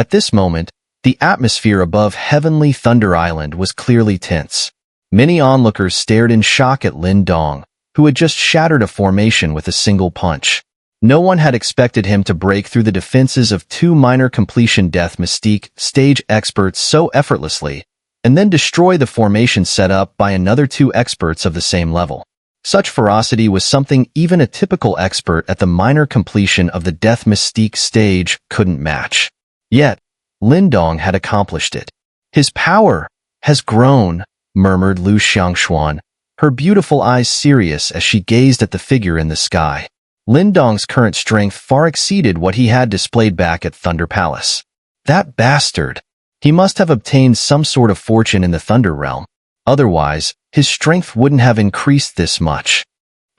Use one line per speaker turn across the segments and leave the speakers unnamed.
At this moment, the atmosphere above Heavenly Thunder Island was clearly tense. Many onlookers stared in shock at Lin Dong, who had just shattered a formation with a single punch. No one had expected him to break through the defenses of two minor completion death mystique stage experts so effortlessly, and then destroy the formation set up by another two experts of the same level. Such ferocity was something even a typical expert at the minor completion of the death mystique stage couldn't match. Yet, Lin Dong had accomplished it. His power has grown, murmured Lu Xiangxuan, her beautiful eyes serious as she gazed at the figure in the sky. Lin Dong's current strength far exceeded what he had displayed back at Thunder Palace. That bastard! He must have obtained some sort of fortune in the Thunder Realm. Otherwise, his strength wouldn't have increased this much.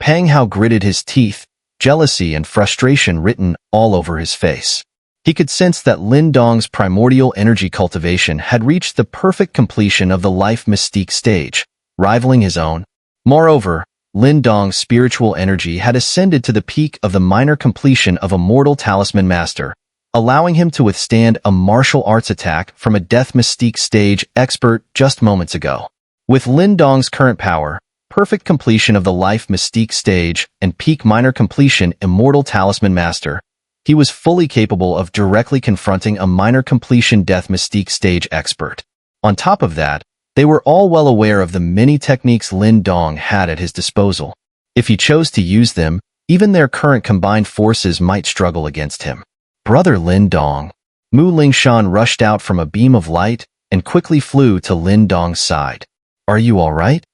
Pang Hao gritted his teeth, jealousy and frustration written all over his face. He could sense that Lin Dong's primordial energy cultivation had reached the perfect completion of the life mystique stage, rivaling his own. Moreover, Lin Dong's spiritual energy had ascended to the peak of the minor completion of a mortal Talisman master, allowing him to withstand a martial arts attack from a death mystique stage expert just moments ago. With Lin Dong's current power, perfect completion of the life mystique stage, and peak minor completion immortal Talisman master, he was fully capable of directly confronting a minor completion death mystique stage expert. On top of that, they were all well aware of the many techniques Lin Dong had at his disposal. If he chose to use them, even their current combined forces might struggle against him. Brother Lin Dong. Mu Lingshan rushed out from a beam of light and quickly flew to Lin Dong's side. Are you all right?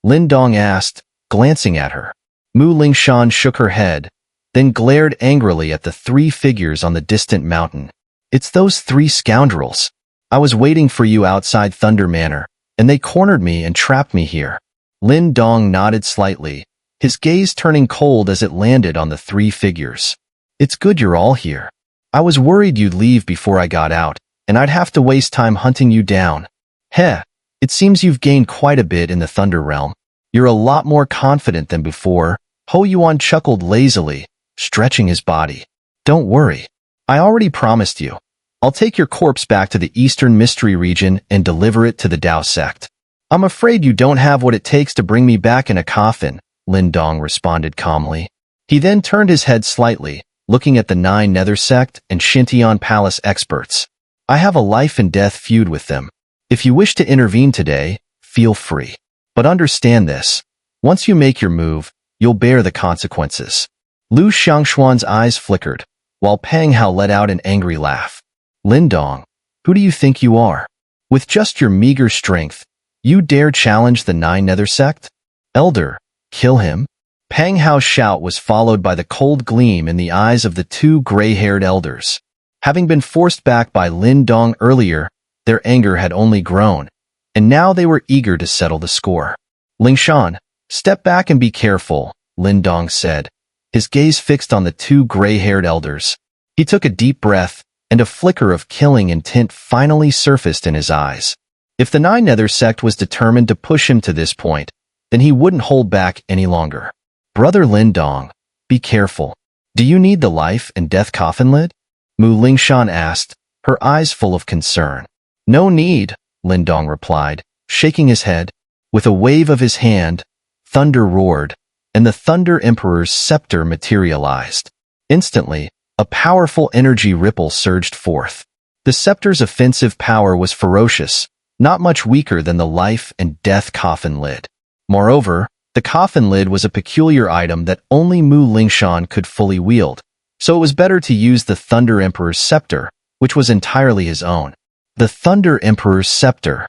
Lin Dong asked, glancing at her. Mu Lingshan shook her head, then glared angrily at the three figures on the distant mountain. It's those three scoundrels. I was waiting for you outside Thunder Manor, and they cornered me and trapped me here. Lin Dong nodded slightly, his gaze turning cold as it landed on the three figures. It's good you're all here. I was worried you'd leave before I got out, and I'd have to waste time hunting you down. Heh, it seems you've gained quite a bit in the Thunder Realm. You're a lot more confident than before. Ho Yuan chuckled lazily, stretching his body. Don't worry. I already promised you. I'll take your corpse back to the Eastern Mystery Region and deliver it to the Dao sect. I'm afraid you don't have what it takes to bring me back in a coffin, Lin Dong responded calmly. He then turned his head slightly, looking at the 9 Nether sect and Shintian Palace experts. I have a life and death feud with them. If you wish to intervene today, feel free. But understand this. Once you make your move, you'll bear the consequences. Lu Xiangxuan's eyes flickered, while Pang Hao let out an angry laugh. Lin Dong, who do you think you are? With just your meager strength, you dare challenge the 9 Nether sect? Elder, kill him? Pang Hao's shout was followed by the cold gleam in the eyes of the two gray-haired elders. Having been forced back by Lin Dong earlier, their anger had only grown, and now they were eager to settle the score. Lingshan, step back and be careful, Lin Dong said, his gaze fixed on the two gray-haired elders. He took a deep breath, and a flicker of killing intent finally surfaced in his eyes. If the 9 Nether sect was determined to push him to this point, then he wouldn't hold back any longer. Brother Lin Dong, be careful. Do you need the life and death coffin lid? Mu Lingshan asked, her eyes full of concern. No need, Lin Dong replied, shaking his head. With a wave of his hand, thunder roared, and the Thunder Emperor's scepter materialized. Instantly, a powerful energy ripple surged forth. The scepter's offensive power was ferocious, not much weaker than the life and death coffin lid. Moreover, the coffin lid was a peculiar item that only Mu Lingshan could fully wield, so it was better to use the Thunder Emperor's scepter, which was entirely his own. The Thunder Emperor's scepter.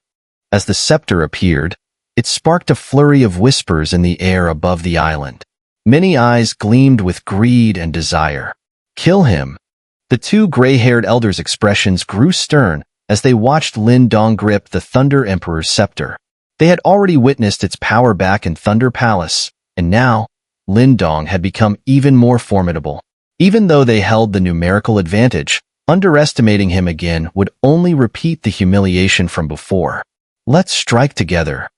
As the scepter appeared, it sparked a flurry of whispers in the air above the island. Many eyes gleamed with greed and desire. Kill him. The two gray-haired elders' expressions grew stern as they watched Lin Dong grip the Thunder Emperor's scepter. They had already witnessed its power back in Thunder Palace, and now, Lin Dong had become even more formidable. Even though they held the numerical advantage, underestimating him again would only repeat the humiliation from before. Let's strike together.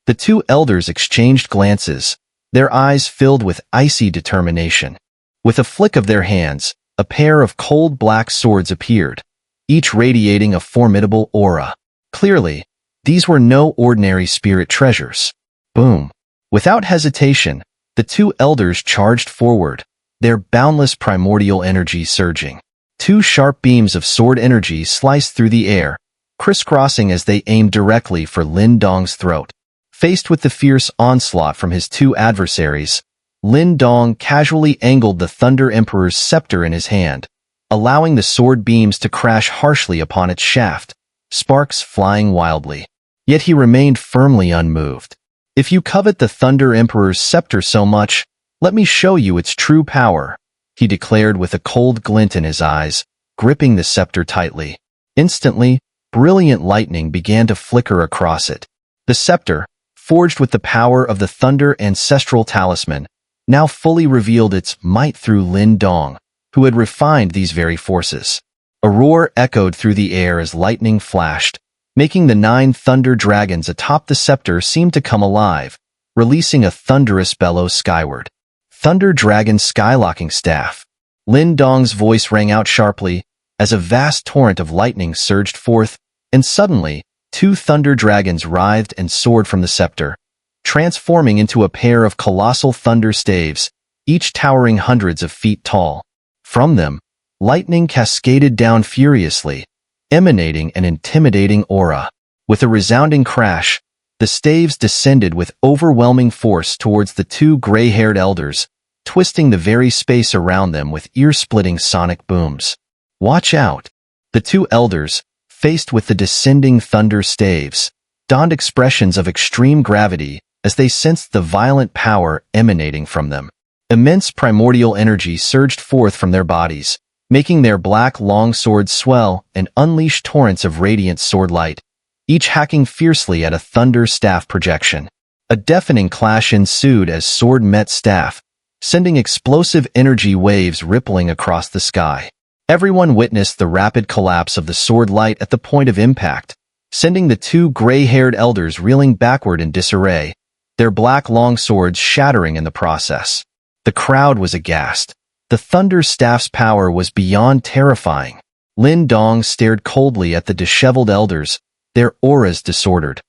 The two elders exchanged glances, their eyes filled with icy determination. With a flick of their hands, a pair of cold black swords appeared, each radiating a formidable aura. Clearly, these were no ordinary spirit treasures. Boom! Without hesitation, the two elders charged forward, their boundless primordial energy surging. Two sharp beams of sword energy sliced through the air, crisscrossing as they aimed directly for Lin Dong's throat. Faced with the fierce onslaught from his two adversaries, Lin Dong casually angled the Thunder Emperor's scepter in his hand, allowing the sword beams to crash harshly upon its shaft, sparks flying wildly. Yet he remained firmly unmoved. "If you covet the Thunder Emperor's scepter so much, let me show you its true power," he declared with a cold glint in his eyes, gripping the scepter tightly. Instantly, brilliant lightning began to flicker across it. The scepter, forged with the power of the Thunder Ancestral Talisman, now fully revealed its might through Lin Dong, who had refined these very forces. A roar echoed through the air as lightning flashed, making the 9 thunder dragons atop the scepter seem to come alive, releasing a thunderous bellow skyward. "Thunder Dragon Skylocking Staff." Lin Dong's voice rang out sharply as a vast torrent of lightning surged forth, and suddenly, 2 thunder dragons writhed and soared from the scepter, transforming into a pair of colossal thunder staves, each towering hundreds of feet tall. From them, lightning cascaded down furiously, emanating an intimidating aura. With a resounding crash, the staves descended with overwhelming force towards the 2 gray-haired elders, twisting the very space around them with ear-splitting sonic booms. "Watch out!" The 2 elders, faced with the descending thunder staves, donned expressions of extreme gravity as they sensed the violent power emanating from them. Immense primordial energy surged forth from their bodies, making their black long swords swell and unleash torrents of radiant sword light, each hacking fiercely at a thunder staff projection. A deafening clash ensued as sword met staff, sending explosive energy waves rippling across the sky. Everyone witnessed the rapid collapse of the sword light at the point of impact, sending the 2 gray-haired elders reeling backward in disarray, their black long swords shattering in the process. The crowd was aghast. The thunder staff's power was beyond terrifying. Lin Dong stared coldly at the disheveled elders, their auras disordered,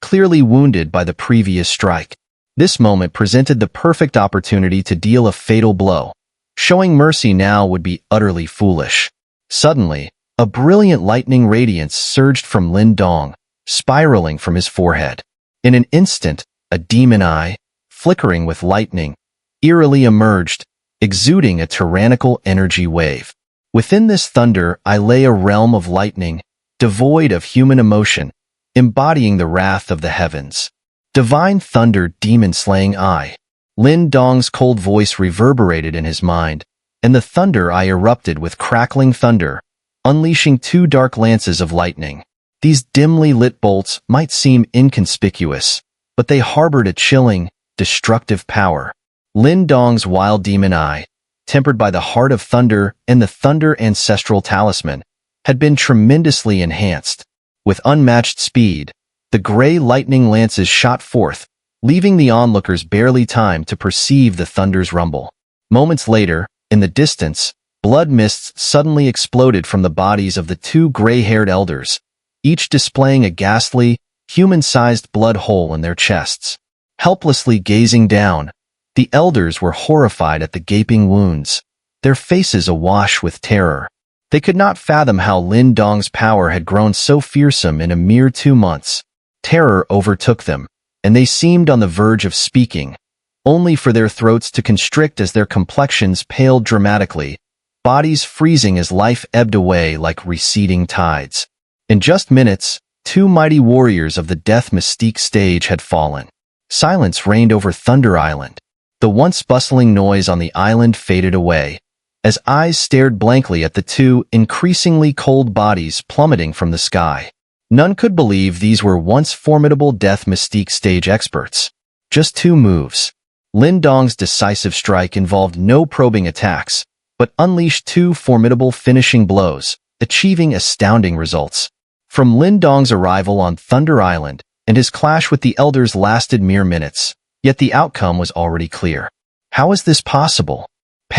clearly wounded by the previous strike. This moment presented the perfect opportunity to deal a fatal blow. Showing mercy now would be utterly foolish. Suddenly, a brilliant lightning radiance surged from Lin Dong, spiraling from his forehead. In an instant, a demon eye, flickering with lightning, eerily emerged, exuding a tyrannical energy wave. Within this thunder lay a realm of lightning, devoid of human emotion, embodying the wrath of the heavens. Divine Thunder Demon-Slaying Eye. Lin Dong's cold voice reverberated in his mind, and the thunder eye erupted with crackling thunder, unleashing 2 dark lances of lightning. These dimly lit bolts might seem inconspicuous, but they harbored a chilling, destructive power. Lin Dong's wild demon eye, tempered by the heart of thunder and the Thunder Ancestral Talisman, had been tremendously enhanced. With unmatched speed, the gray lightning lances shot forth, leaving the onlookers barely time to perceive the thunder's rumble. Moments later, in the distance, blood mists suddenly exploded from the bodies of the 2 gray-haired elders, each displaying a ghastly, human-sized blood hole in their chests. Helplessly gazing down, the elders were horrified at the gaping wounds, their faces awash with terror. They could not fathom how Lin Dong's power had grown so fearsome in a mere 2 months. Terror overtook them, and they seemed on the verge of speaking, only for their throats to constrict as their complexions paled dramatically, bodies freezing as life ebbed away like receding tides. In just minutes, 2 mighty warriors of the death mystique stage had fallen. Silence reigned over Thunder Island. The once bustling noise on the island faded away, as eyes stared blankly at the 2 increasingly cold bodies plummeting from the sky. None could believe these were once formidable death mystique stage experts. Just 2 moves. Lin Dong's decisive strike involved no probing attacks, but unleashed 2 formidable finishing blows, achieving astounding results. From Lin Dong's arrival on Thunder Island and his clash with the elders lasted mere minutes, yet the outcome was already clear. How is this possible?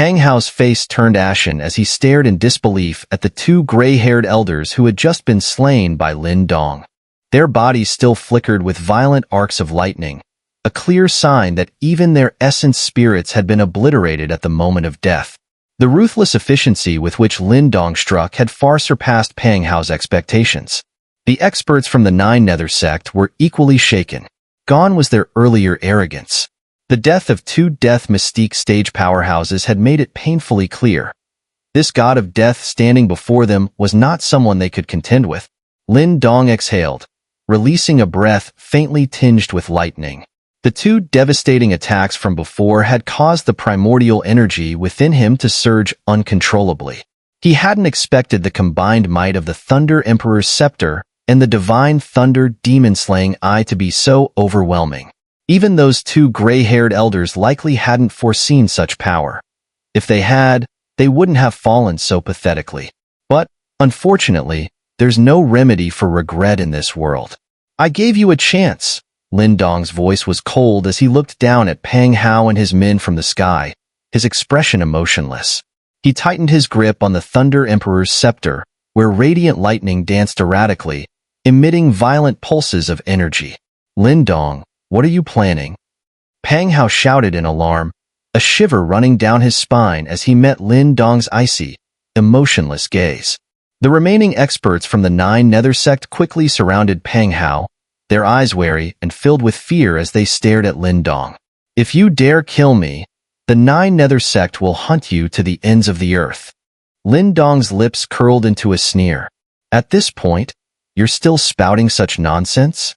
Pang Hao's face turned ashen as he stared in disbelief at the two gray-haired elders who had just been slain by Lin Dong. Their bodies still flickered with violent arcs of lightning, a clear sign that even their essence spirits had been obliterated at the moment of death. The ruthless efficiency with which Lin Dong struck had far surpassed Pang Hao's expectations. The experts from the Nine Nether sect were equally shaken. Gone was their earlier arrogance. The death of two death mystique stage powerhouses had made it painfully clear. This god of death standing before them was not someone they could contend with. Lin Dong exhaled, releasing a breath faintly tinged with lightning. The two devastating attacks from before had caused the primordial energy within him to surge uncontrollably. He hadn't expected the combined might of the Thunder Emperor's Scepter and the divine Thunder Demon-slaying eye to be so overwhelming. Even those two gray-haired elders likely hadn't foreseen such power. If they had, they wouldn't have fallen so pathetically. But, unfortunately, there's no remedy for regret in this world. I gave you a chance. Lin Dong's voice was cold as he looked down at Pang Hao and his men from the sky, his expression emotionless. He tightened his grip on the Thunder Emperor's scepter, where radiant lightning danced erratically, emitting violent pulses of energy. Lin Dong, what are you planning? Pang Hao shouted in alarm, a shiver running down his spine as he met Lin Dong's icy, emotionless gaze. The remaining experts from the Nine Nether sect quickly surrounded Pang Hao, their eyes wary and filled with fear as they stared at Lin Dong. If you dare kill me, the Nine Nether sect will hunt you to the ends of the earth. Lin Dong's lips curled into a sneer. At this point, you're still spouting such nonsense?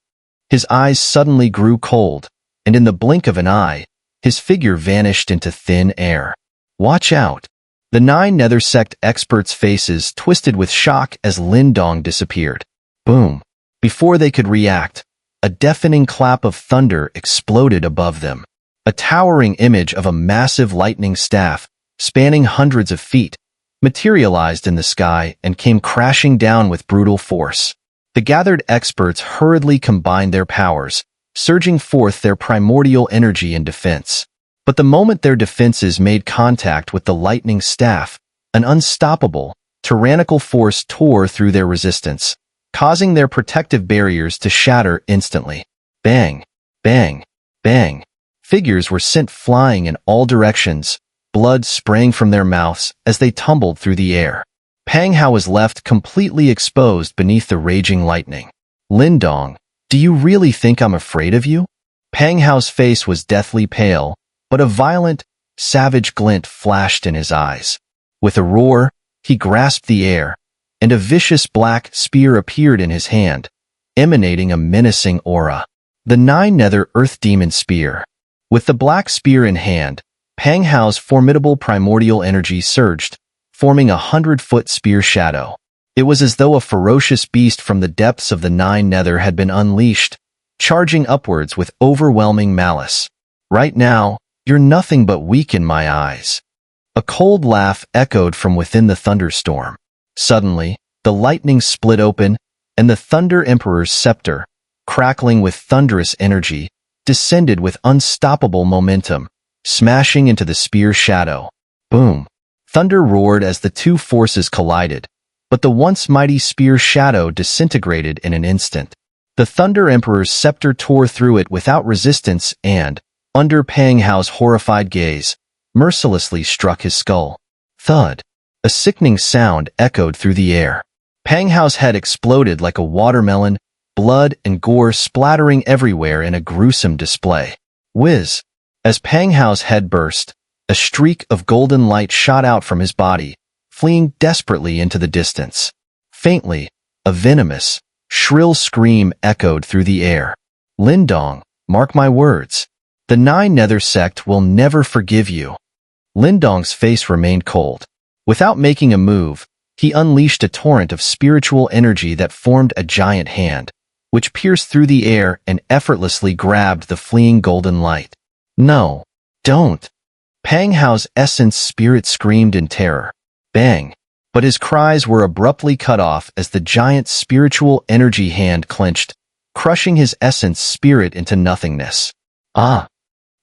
His eyes suddenly grew cold, and in the blink of an eye, his figure vanished into thin air. Watch out! The Nine Nether sect experts' faces twisted with shock as Lin Dong disappeared. Boom! Before they could react, a deafening clap of thunder exploded above them. A towering image of a massive lightning staff, spanning hundreds of feet, materialized in the sky and came crashing down with brutal force. The gathered experts hurriedly combined their powers, surging forth their primordial energy in defense. But the moment their defenses made contact with the lightning staff, an unstoppable, tyrannical force tore through their resistance, causing their protective barriers to shatter instantly. Bang! Bang! Bang! Figures were sent flying in all directions, blood spraying from their mouths as they tumbled through the air. Pang Hao was left completely exposed beneath the raging lightning. Lin Dong, do you really think I'm afraid of you? Pang Hao's face was deathly pale, but a violent, savage glint flashed in his eyes. With a roar, he grasped the air, and a vicious black spear appeared in his hand, emanating a menacing aura. The Nine Nether Earth Demon Spear. With the black spear in hand, Pang Hao's formidable primordial energy surged, forming a 100-foot spear shadow. It was as though a ferocious beast from the depths of the Nine Nether had been unleashed, charging upwards with overwhelming malice. Right now, you're nothing but weak in my eyes. A cold laugh echoed from within the thunderstorm. Suddenly, the lightning split open, and the Thunder Emperor's scepter, crackling with thunderous energy, descended with unstoppable momentum, smashing into the spear shadow. Boom! Thunder roared as the two forces collided, but the once mighty spear shadow disintegrated in an instant. The Thunder Emperor's scepter tore through it without resistance and, under Pang Hao's horrified gaze, mercilessly struck his skull. Thud! A sickening sound echoed through the air. Pang Hao's head exploded like a watermelon, blood and gore splattering everywhere in a gruesome display. Whiz! As Pang Hao's head burst, a streak of golden light shot out from his body, fleeing desperately into the distance. Faintly, a venomous, shrill scream echoed through the air. Lin Dong, mark my words. The Nine Nether sect will never forgive you. Lin Dong's face remained cold. Without making a move, he unleashed a torrent of spiritual energy that formed a giant hand, which pierced through the air and effortlessly grabbed the fleeing golden light. No, don't. Pang Hao's essence spirit screamed in terror. Bang! But his cries were abruptly cut off as the giant spiritual energy hand clenched, crushing his essence spirit into nothingness. Ah!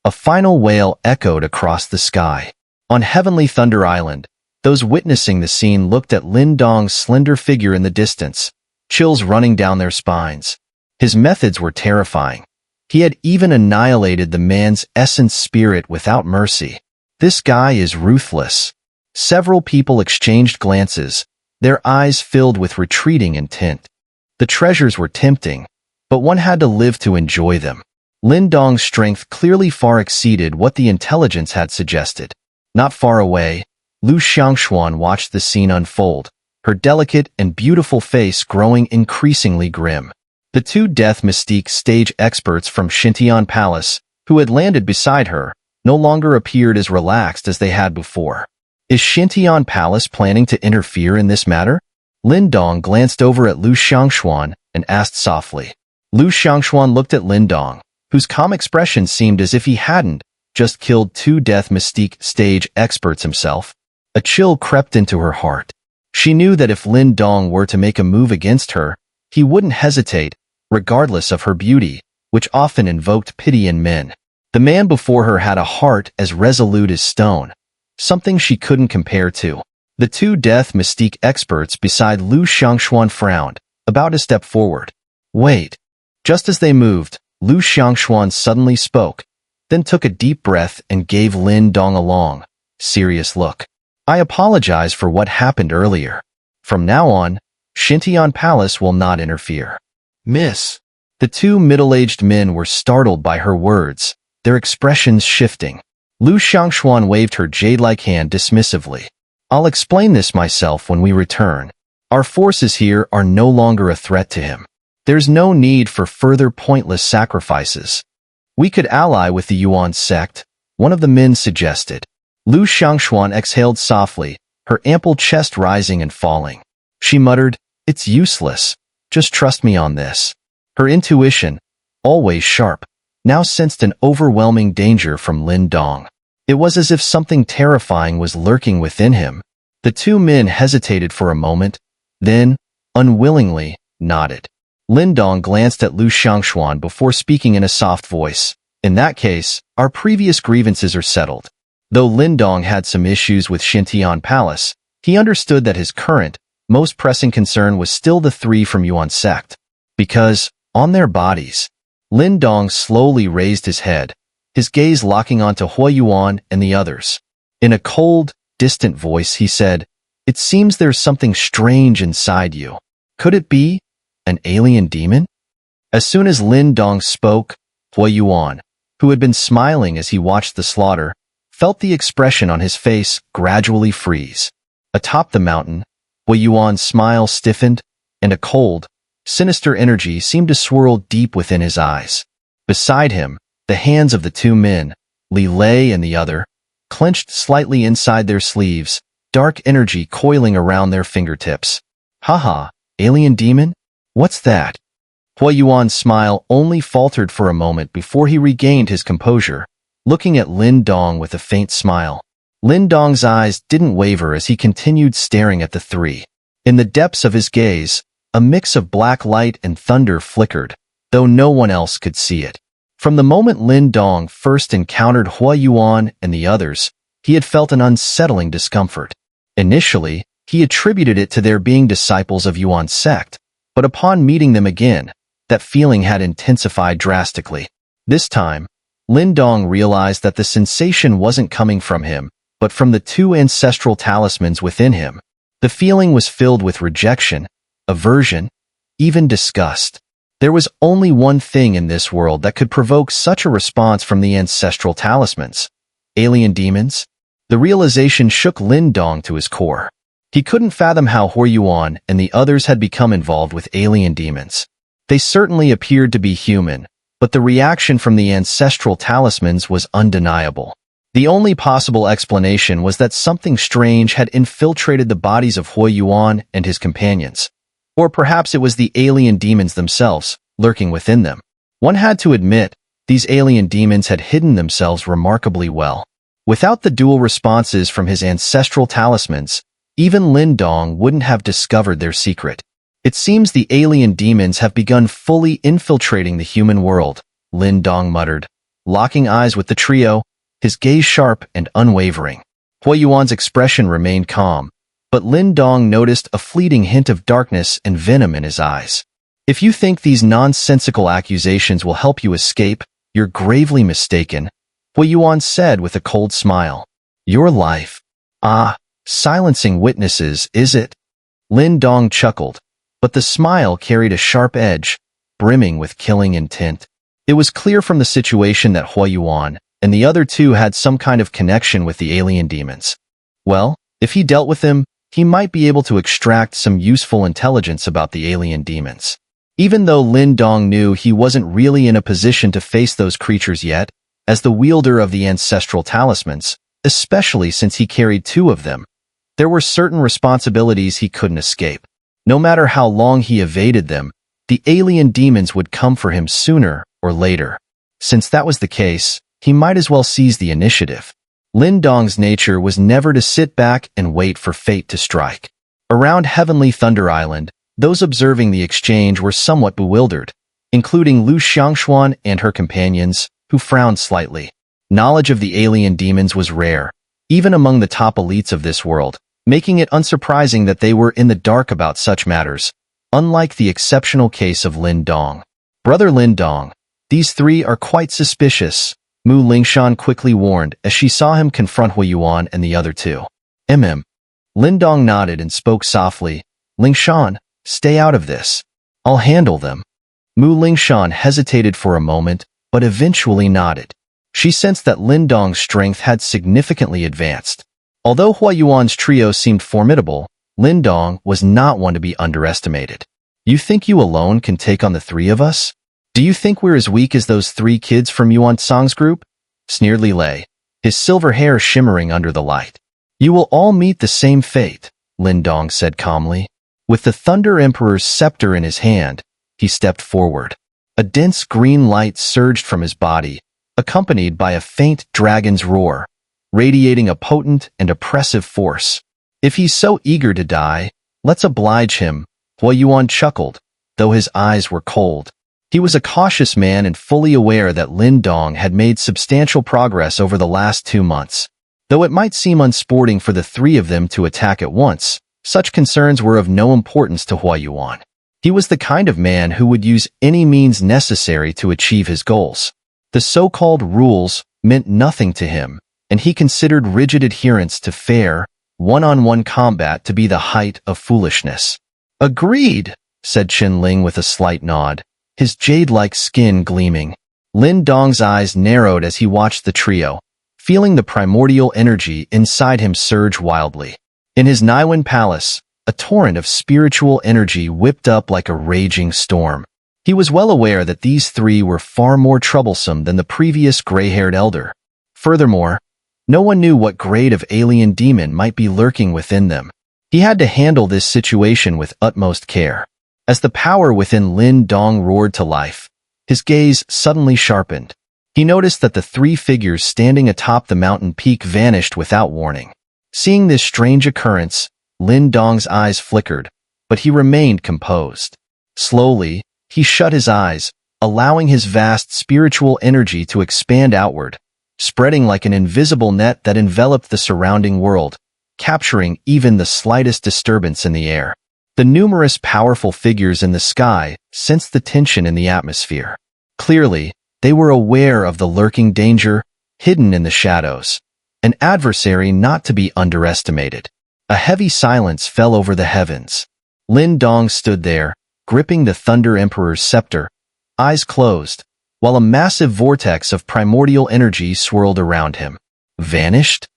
A final wail echoed across the sky. On Heavenly Thunder Island, those witnessing the scene looked at Lin Dong's slender figure in the distance, chills running down their spines. His methods were terrifying. He had even annihilated the man's essence spirit without mercy. This guy is ruthless. Several people exchanged glances, their eyes filled with retreating intent. The treasures were tempting, but one had to live to enjoy them. Lin Dong's strength clearly far exceeded what the intelligence had suggested. Not far away, Lu Xiangxuan watched the scene unfold, her delicate and beautiful face growing increasingly grim. The two Death Mystique stage experts from Xintian Palace, who had landed beside her, no longer appeared as relaxed as they had before. Is Xintian Palace planning to interfere in this matter? Lin Dong glanced over at Lu Xiangxuan and asked softly. Lu Xiangxuan looked at Lin Dong, whose calm expression seemed as if he hadn't just killed two Death Mystique stage experts himself. A chill crept into her heart. She knew that if Lin Dong were to make a move against her, he wouldn't hesitate, regardless of her beauty, which often invoked pity in men. The man before her had a heart as resolute as stone, something she couldn't compare to. The two Death Mystique experts beside Lu Xiangxuan frowned, about to step forward. Wait. Just as they moved, Lu Xiangxuan suddenly spoke, then took a deep breath and gave Lin Dong a long, serious look. I apologize for what happened earlier. From now on, Xintian Palace will not interfere. Miss. The two middle-aged men were startled by her words, their expressions shifting. Lu Xiangxuan waved her jade-like hand dismissively. I'll explain this myself when we return. Our forces here are no longer a threat to him. There's no need for further pointless sacrifices. We could ally with the Yuan sect, one of the men suggested. Lu Xiangxuan exhaled softly, her ample chest rising and falling. She muttered, It's useless. Just trust me on this. Her intuition, always sharp, now sensed an overwhelming danger from Lin Dong. It was as if something terrifying was lurking within him. The two men hesitated for a moment, then, unwillingly, nodded. Lin Dong glanced at Lu Xiangxuan before speaking in a soft voice. In that case, our previous grievances are settled. Though Lin Dong had some issues with Xintian Palace, he understood that his current, most pressing concern was still the three from Yuan sect. Because, on their bodies, Lin Dong slowly raised his head, his gaze locking onto Hui Yuan and the others. In a cold, distant voice he said, It seems there's something strange inside you. Could it be an alien demon? As soon as Lin Dong spoke, Hui Yuan, who had been smiling as he watched the slaughter, felt the expression on his face gradually freeze. Atop the mountain, Hui Yuan's smile stiffened, and a cold, sinister energy seemed to swirl deep within his eyes. Beside him, the hands of the two men, Li Lei and the other, clenched slightly inside their sleeves, dark energy coiling around their fingertips. Haha, alien demon? What's that? Hui Yuan's smile only faltered for a moment before he regained his composure, looking at Lin Dong with a faint smile. Lin Dong's eyes didn't waver as he continued staring at the three. In the depths of his gaze, a mix of black light and thunder flickered, though no one else could see it. From the moment Lin Dong first encountered Hui Yuan and the others, he had felt an unsettling discomfort. Initially, he attributed it to their being disciples of Yuan sect, but upon meeting them again, that feeling had intensified drastically. This time, Lin Dong realized that the sensation wasn't coming from him, but from the two ancestral talismans within him. The feeling was filled with rejection, aversion, even disgust. There was only one thing in this world that could provoke such a response from the ancestral talismans. Alien demons? The realization shook Lin Dong to his core. He couldn't fathom how Hui Yuan and the others had become involved with alien demons. They certainly appeared to be human, but the reaction from the ancestral talismans was undeniable. The only possible explanation was that something strange had infiltrated the bodies of Hui Yuan and his companions. Or perhaps it was the alien demons themselves, lurking within them. One had to admit, these alien demons had hidden themselves remarkably well. Without the dual responses from his ancestral talismans, even Lin Dong wouldn't have discovered their secret. It seems the alien demons have begun fully infiltrating the human world, Lin Dong muttered, locking eyes with the trio, his gaze sharp and unwavering. Huayuan's expression remained calm, but Lin Dong noticed a fleeting hint of darkness and venom in his eyes. If you think these nonsensical accusations will help you escape, you're gravely mistaken, Huayuan said with a cold smile. Your life. Ah, silencing witnesses, is it? Lin Dong chuckled, but the smile carried a sharp edge, brimming with killing intent. It was clear from the situation that Huayuan and the other two had some kind of connection with the alien demons. Well, if he dealt with them, he might be able to extract some useful intelligence about the alien demons. Even though Lin Dong knew he wasn't really in a position to face those creatures yet, as the wielder of the ancestral talismans, especially since he carried two of them, there were certain responsibilities he couldn't escape. No matter how long he evaded them, the alien demons would come for him sooner or later. Since that was the case, he might as well seize the initiative. Lin Dong's nature was never to sit back and wait for fate to strike. Around Heavenly Thunder Island, those observing the exchange were somewhat bewildered, including Lu Xiangshuan and her companions, who frowned slightly. Knowledge of the alien demons was rare, even among the top elites of this world, making it unsurprising that they were in the dark about such matters, unlike the exceptional case of Lin Dong. Brother Lin Dong, these three are quite suspicious, Mu Lingshan quickly warned as she saw him confront Huayuan and the other two. Lin Dong nodded and spoke softly. Lingshan, stay out of this. I'll handle them. Mu Lingshan hesitated for a moment, but eventually nodded. She sensed that Lin Dong's strength had significantly advanced. Although Huayuan's trio seemed formidable, Lin Dong was not one to be underestimated. You think you alone can take on the three of us? Do you think we're as weak as those three kids from Yuan Tsang's group? Sneered Li Lei, his silver hair shimmering under the light. You will all meet the same fate, Lin Dong said calmly. With the Thunder Emperor's scepter in his hand, he stepped forward. A dense green light surged from his body, accompanied by a faint dragon's roar, radiating a potent and oppressive force. If he's so eager to die, let's oblige him, Huayuan chuckled, though his eyes were cold. He was a cautious man and fully aware that Lin Dong had made substantial progress over the last 2 months. Though it might seem unsporting for the three of them to attack at once, such concerns were of no importance to Huayuan. He was the kind of man who would use any means necessary to achieve his goals. The so-called rules meant nothing to him, and he considered rigid adherence to fair, one-on-one combat to be the height of foolishness. Agreed, said Chen Ling with a slight nod, his jade-like skin gleaming. Lin Dong's eyes narrowed as he watched the trio, feeling the primordial energy inside him surge wildly. In his Naiwan palace, a torrent of spiritual energy whipped up like a raging storm. He was well aware that these three were far more troublesome than the previous gray-haired elder. Furthermore, no one knew what grade of alien demon might be lurking within them. He had to handle this situation with utmost care. As the power within Lin Dong roared to life, his gaze suddenly sharpened. He noticed that the three figures standing atop the mountain peak vanished without warning. Seeing this strange occurrence, Lin Dong's eyes flickered, but he remained composed. Slowly, he shut his eyes, allowing his vast spiritual energy to expand outward, spreading like an invisible net that enveloped the surrounding world, capturing even the slightest disturbance in the air. The numerous powerful figures in the sky sensed the tension in the atmosphere. Clearly, they were aware of the lurking danger hidden in the shadows, an adversary not to be underestimated. A heavy silence fell over the heavens. Lin Dong stood there, gripping the Thunder Emperor's scepter, eyes closed, while a massive vortex of primordial energy swirled around him. Vanished?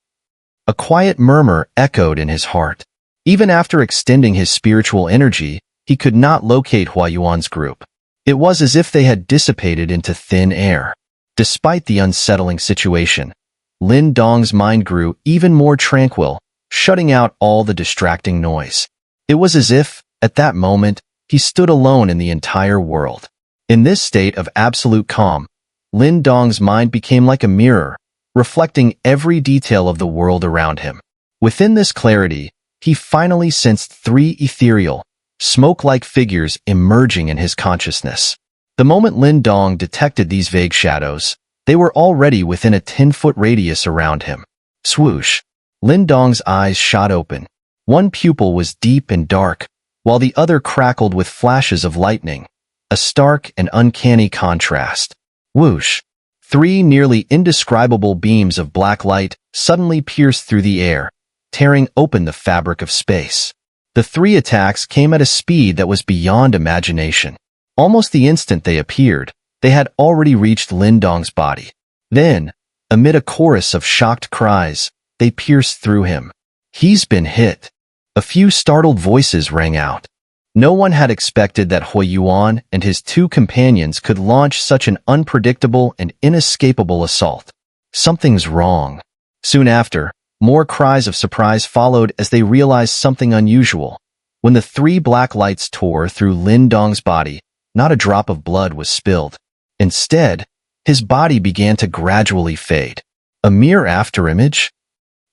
A quiet murmur echoed in his heart. Even after extending his spiritual energy, he could not locate Huayuan's group. It was as if they had dissipated into thin air. Despite the unsettling situation, Lin Dong's mind grew even more tranquil, shutting out all the distracting noise. It was as if, at that moment, he stood alone in the entire world. In this state of absolute calm, Lin Dong's mind became like a mirror, reflecting every detail of the world around him. Within this clarity, he finally sensed three ethereal, smoke-like figures emerging in his consciousness. The moment Lin Dong detected these vague shadows, they were already within a 10-foot radius around him. Swoosh! Lin Dong's eyes shot open. One pupil was deep and dark, while the other crackled with flashes of lightning. A stark and uncanny contrast. Whoosh! 3 nearly indescribable beams of black light suddenly pierced through the air, tearing open the fabric of space. The 3 attacks came at a speed that was beyond imagination. Almost the instant they appeared, they had already reached Lin Dong's body. Then, amid a chorus of shocked cries, they pierced through him. He's been hit. A few startled voices rang out. No one had expected that Hui Yuan and his 2 companions could launch such an unpredictable and inescapable assault. Something's wrong. Soon after, more cries of surprise followed as they realized something unusual. When the 3 black lights tore through Lin Dong's body, not a drop of blood was spilled. Instead, his body began to gradually fade. A mere afterimage?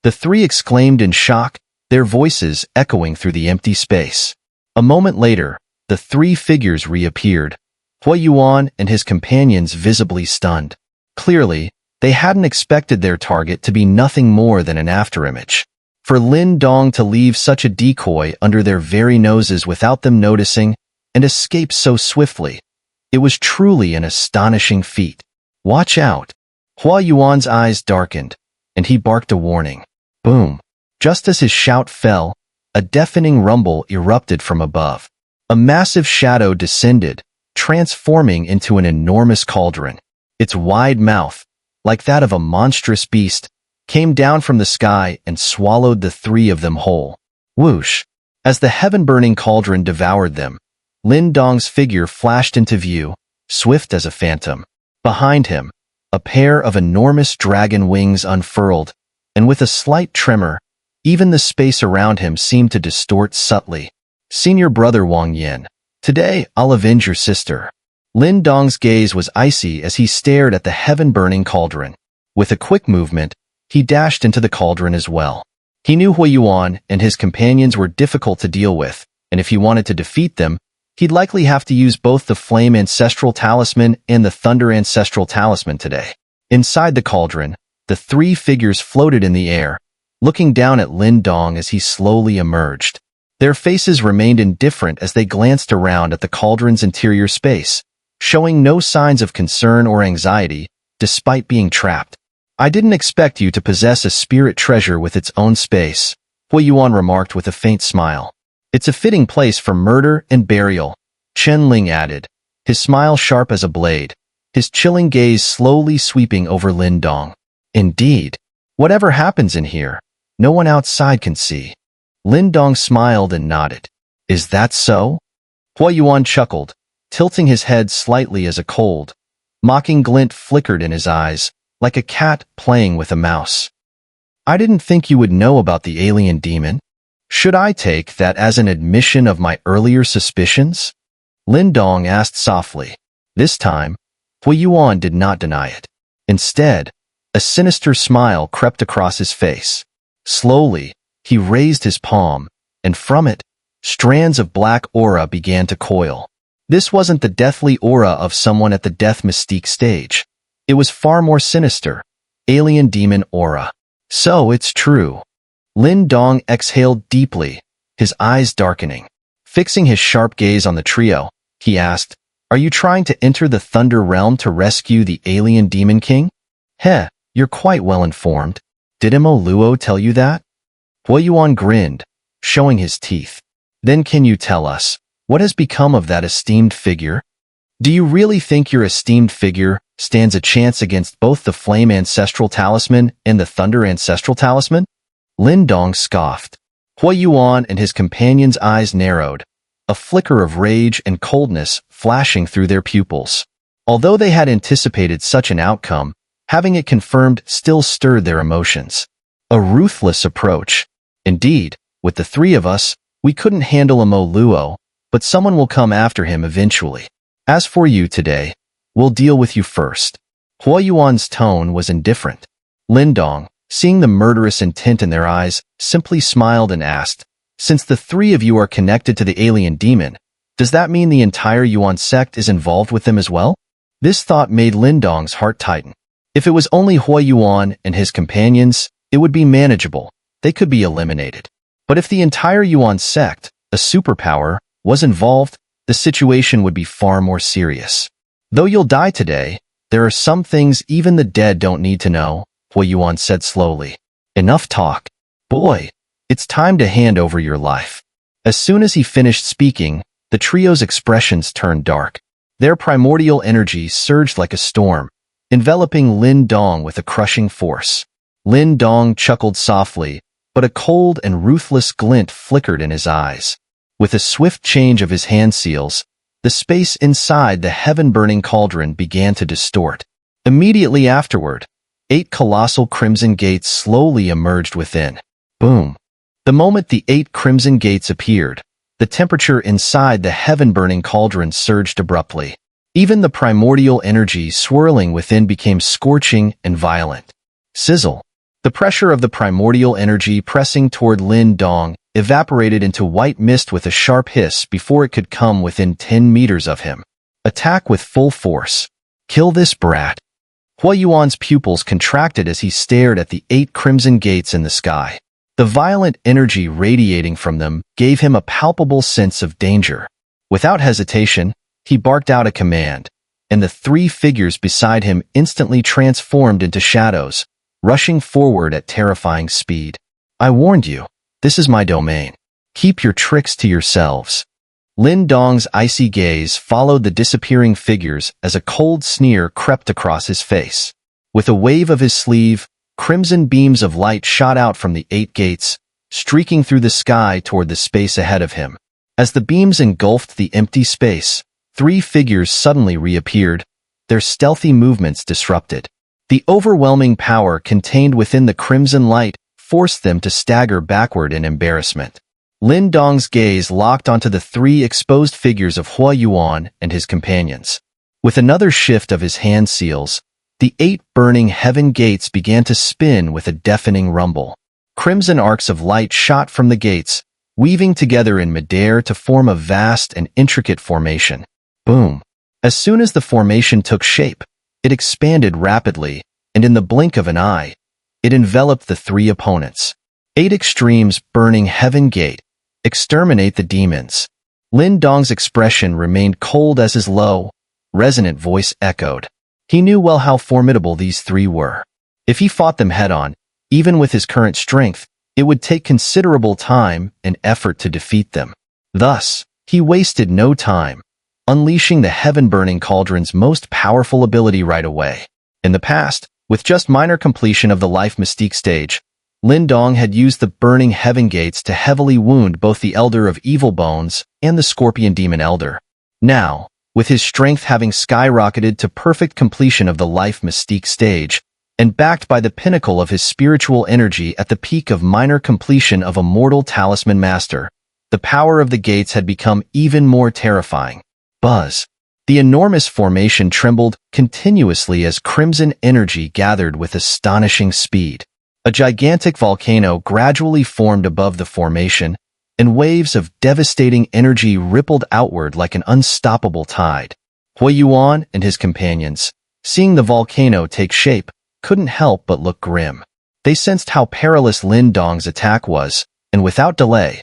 The 3 exclaimed in shock, their voices echoing through the empty space. A moment later, the 3 figures reappeared, Hui Yuan and his companions visibly stunned. Clearly, they hadn't expected their target to be nothing more than an afterimage. For Lin Dong to leave such a decoy under their very noses without them noticing and escape so swiftly, it was truly an astonishing feat. Watch out! Hui Yuan's eyes darkened, and he barked a warning. Boom! Just as his shout fell, a deafening rumble erupted from above. A massive shadow descended, transforming into an enormous cauldron. Its wide mouth, like that of a monstrous beast, came down from the sky and swallowed the 3 of them whole. Whoosh! As the heaven-burning cauldron devoured them, Lin Dong's figure flashed into view, swift as a phantom. Behind him, a pair of enormous dragon wings unfurled, and with a slight tremor, even the space around him seemed to distort subtly. Senior brother Wang Yin, today I'll avenge your sister. Lin Dong's gaze was icy as he stared at the heaven-burning cauldron. With a quick movement, he dashed into the cauldron as well. He knew Hui Yuan and his companions were difficult to deal with, and if he wanted to defeat them, he'd likely have to use both the Flame Ancestral Talisman and the Thunder Ancestral Talisman today. Inside the cauldron, the 3 figures floated in the air, looking down at Lin Dong as he slowly emerged. Their faces remained indifferent as they glanced around at the cauldron's interior space, showing no signs of concern or anxiety, despite being trapped. I didn't expect you to possess a spirit treasure with its own space, Hui Yuan remarked with a faint smile. It's a fitting place for murder and burial, Chen Ling added, his smile sharp as a blade, his chilling gaze slowly sweeping over Lin Dong. Indeed, whatever happens in here, no one outside can see. Lin Dong smiled and nodded. Is that so? Hui Yuan chuckled, tilting his head slightly as a cold, mocking glint flickered in his eyes, like a cat playing with a mouse. I didn't think you would know about the alien demon. Should I take that as an admission of my earlier suspicions? Lin Dong asked softly. This time, Hui Yuan did not deny it. Instead, a sinister smile crept across his face. Slowly, he raised his palm, and from it, strands of black aura began to coil. This wasn't the deathly aura of someone at the death mystique stage. It was far more sinister, alien demon aura. So it's true. Lin Dong exhaled deeply, his eyes darkening. Fixing his sharp gaze on the trio, he asked, Are you trying to enter the Thunder Realm to rescue the alien demon king? Heh, you're quite well informed. Did Mo Luo tell you that? Hui Yuan grinned, showing his teeth. Then can you tell us, what has become of that esteemed figure? Do you really think your esteemed figure stands a chance against both the Flame Ancestral Talisman and the Thunder Ancestral Talisman? Lin Dong scoffed. Hui Yuan and his companions' eyes narrowed, a flicker of rage and coldness flashing through their pupils. Although they had anticipated such an outcome, having it confirmed still stirred their emotions. A ruthless approach. Indeed, with the 3 of us, we couldn't handle Mo Luo, but someone will come after him eventually. As for you today, we'll deal with you first. Hui Yuan's tone was indifferent. Lin Dong, seeing the murderous intent in their eyes, simply smiled and asked, Since the 3 of you are connected to the alien demon, does that mean the entire Yuan sect is involved with them as well? This thought made Lin Dong's heart tighten. If it was only Hui Yuan and his companions, it would be manageable. they could be eliminated. But if the entire Yuan sect, a superpower, was involved, the situation would be far more serious. Though you'll die today, there are some things even the dead don't need to know, Hui Yuan said slowly. Enough talk. Boy, it's time to hand over your life. As soon as he finished speaking, the trio's expressions turned dark. Their primordial energy surged like a storm, enveloping Lin Dong with a crushing force. Lin Dong chuckled softly, but a cold and ruthless glint flickered in his eyes. With a swift change of his hand seals, the space inside the heaven-burning cauldron began to distort. Immediately afterward, 8 colossal crimson gates slowly emerged within. Boom! The moment the 8 crimson gates appeared, the temperature inside the heaven-burning cauldron surged abruptly. Even the primordial energy swirling within became scorching and violent. Sizzle! The pressure of the primordial energy pressing toward Lin Dong evaporated into white mist with a sharp hiss before it could come within 10 meters of him. Attack with full force. Kill this brat. Hui Yuan's pupils contracted as he stared at the 8 crimson gates in the sky. The violent energy radiating from them gave him a palpable sense of danger. Without hesitation, he barked out a command, and the 3 figures beside him instantly transformed into shadows, rushing forward at terrifying speed. I warned you. This is my domain. Keep your tricks to yourselves. Lin Dong's icy gaze followed the disappearing figures as a cold sneer crept across his face. With a wave of his sleeve, crimson beams of light shot out from the 8 gates, streaking through the sky toward the space ahead of him. As the beams engulfed the empty space, 3 figures suddenly reappeared, their stealthy movements disrupted. The overwhelming power contained within the crimson light forced them to stagger backward in embarrassment. Lin Dong's gaze locked onto the 3 exposed figures of Hui Yuan and his companions. With another shift of his hand seals, the 8 burning heaven gates began to spin with a deafening rumble. Crimson arcs of light shot from the gates, weaving together in midair to form a vast and intricate formation. Boom! As soon as the formation took shape, it expanded rapidly, and in the blink of an eye, it enveloped the 3 opponents. 8 extremes burning heaven gate. Exterminate the demons. Lin Dong's expression remained cold as his low, resonant voice echoed. He knew well how formidable these 3 were. If he fought them head-on, even with his current strength, it would take considerable time and effort to defeat them. Thus, he wasted no time, unleashing the heaven-burning cauldron's most powerful ability right away. In the past, with just minor completion of the life mystique stage, Lin Dong had used the burning heaven gates to heavily wound both the Elder of Evil Bones and the Scorpion Demon Elder. Now, with his strength having skyrocketed to perfect completion of the life mystique stage, and backed by the pinnacle of his spiritual energy at the peak of minor completion of a mortal talisman master, the power of the gates had become even more terrifying. Buzz! The enormous formation trembled continuously as crimson energy gathered with astonishing speed. A gigantic volcano gradually formed above the formation, and waves of devastating energy rippled outward like an unstoppable tide. Hui Yuan and his companions, seeing the volcano take shape, couldn't help but look grim. They sensed how perilous Lin Dong's attack was, and without delay,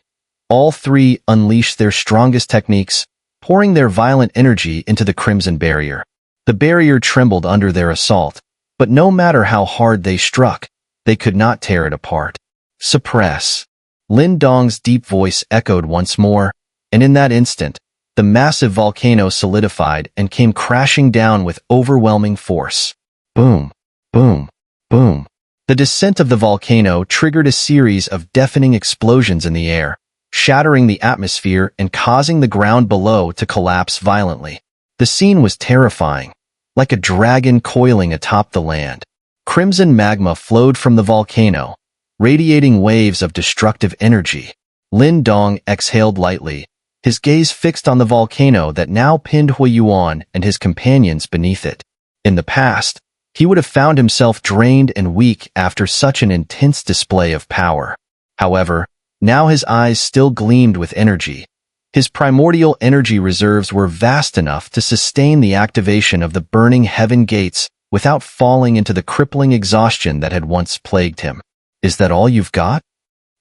all 3 unleashed their strongest techniques, pouring their violent energy into the crimson barrier. The barrier trembled under their assault, but no matter how hard they struck, they could not tear it apart. Suppress! Lin Dong's deep voice echoed once more, and in that instant, the massive volcano solidified and came crashing down with overwhelming force. Boom! Boom! Boom! The descent of the volcano triggered a series of deafening explosions in the air, shattering the atmosphere and causing the ground below to collapse violently. The scene was terrifying, like a dragon coiling atop the land. Crimson magma flowed from the volcano, radiating waves of destructive energy. Lin Dong exhaled lightly, his gaze fixed on the volcano that now pinned Hui Yuan and his companions beneath it. In the past, he would have found himself drained and weak after such an intense display of power. However, now his eyes still gleamed with energy. His primordial energy reserves were vast enough to sustain the activation of the burning heaven gates without falling into the crippling exhaustion that had once plagued him. Is that all you've got?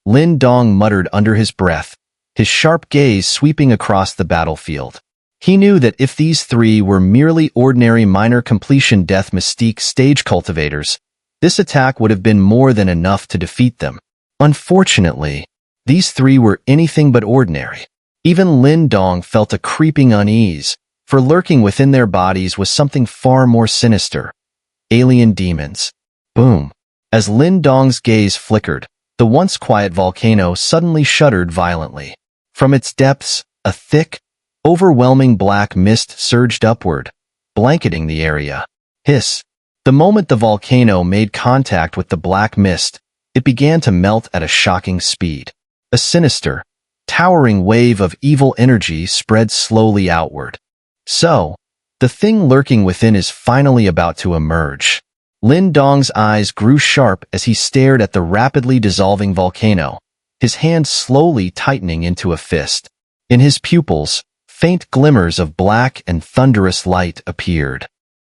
Lin Dong muttered under his breath, his sharp gaze sweeping across the battlefield. He knew that if these three were merely ordinary minor completion death mystique stage cultivators, this attack would have been more than enough to defeat them. Unfortunately, these three were anything but ordinary. Even Lin Dong felt a creeping unease, for lurking within their bodies was something far more sinister. Alien demons. Boom. As Lin Dong's gaze flickered, the once quiet volcano suddenly shuddered violently. From its depths, a thick, overwhelming black mist surged upward, blanketing the area. Hiss. The moment the volcano made contact with the black mist, it began to melt at a shocking speed. A sinister, towering wave of evil energy spread slowly outward. So, the thing lurking within is finally about to emerge. Lin Dong's eyes grew sharp as he stared at the rapidly dissolving volcano, his hand slowly tightening into a fist. In his pupils, faint glimmers of black and thunderous light appeared.